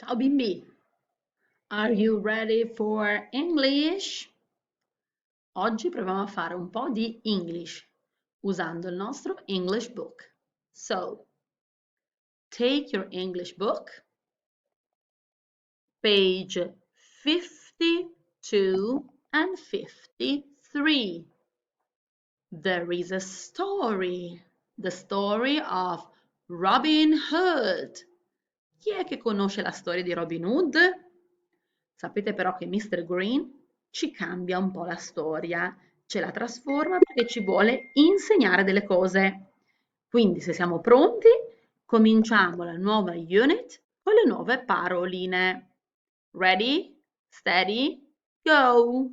Ciao bimbi, are you ready for English? Oggi proviamo a fare un po' di English usando il nostro English book. So, take your English book, page 52 and 53. There is a story, the story of Robin Hood. Chi è che conosce la storia di Robin Hood? Sapete però che Mr. Green ci cambia un po' la storia, ce la trasforma perché ci vuole insegnare delle cose. Quindi, se siamo pronti, cominciamo la nuova unit con le nuove paroline. Ready? Steady? Go!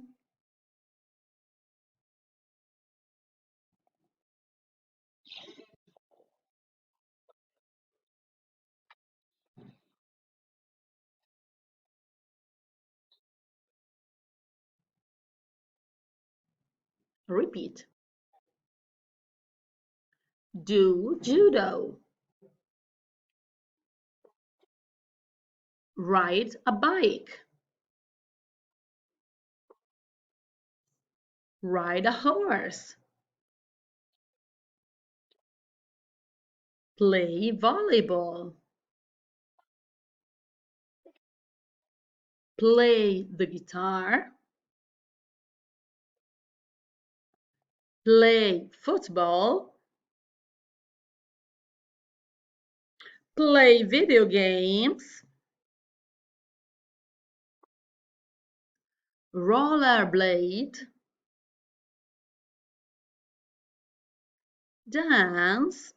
Repeat. Do judo. Ride a bike. Ride a horse. Play volleyball. Play the guitar. Play football. Play video games. Rollerblade. Dance.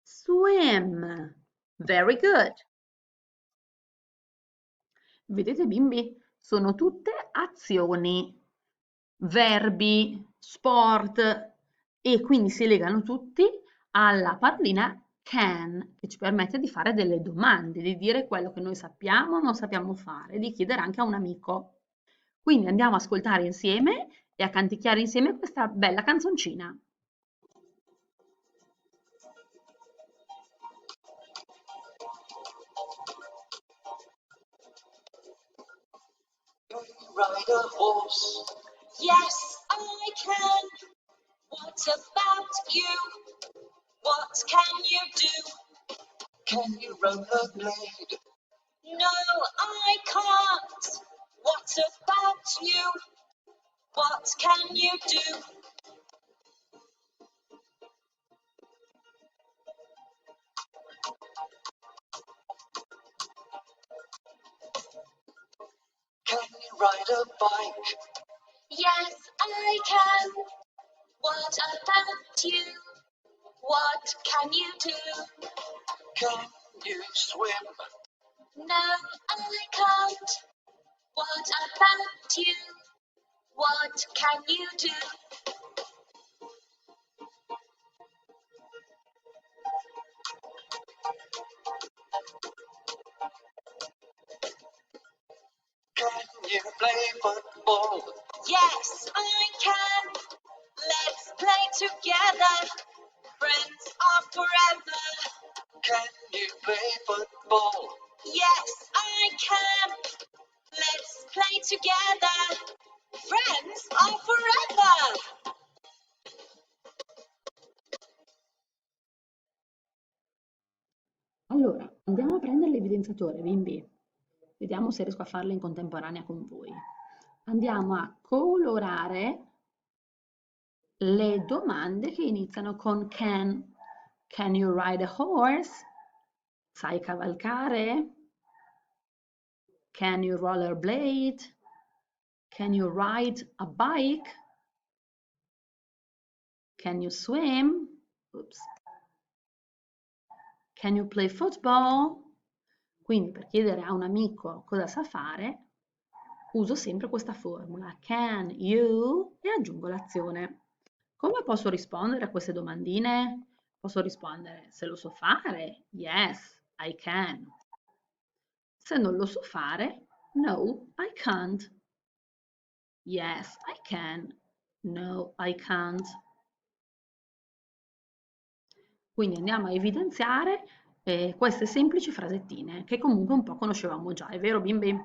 Swim. Very good. Vedete bimbi? Sono tutte azioni, verbi, sport e quindi si legano tutti alla parolina can, che ci permette di fare delle domande, di dire quello che noi sappiamo o non sappiamo fare, di chiedere anche a un amico. Quindi andiamo a ascoltare insieme e a canticchiare insieme questa bella canzoncina. Ride a horse. Yes, I can. What about you? What can you do? Can you rollerblade? No, I can't. What about you? What can you do? Can you ride a bike? Yes, I can. What about you? What can you do? Can you swim? No, I can't. What about you? What can you do? Can you play football? Yes, I can. Let's play together. Friends are forever. Can you play football? Yes, I can. Let's play together. Friends are forever. Allora, andiamo a prendere l'evidenziatore, bimbi. Vediamo se riesco a farle in contemporanea con voi. Andiamo a colorare le domande che iniziano con can. Can you ride a horse? Sai cavalcare? Can you rollerblade? Can you ride a bike? Can you swim? Oops. Can you play football? Quindi per chiedere a un amico cosa sa fare, uso sempre questa formula, can you, e aggiungo l'azione. Come posso rispondere a queste domandine? Posso rispondere se lo so fare, yes, I can. Se non lo so fare, no, I can't. Yes, I can. No, I can't. Quindi andiamo a evidenziare queste semplici frasettine che comunque un po' conoscevamo già, è vero bimbi?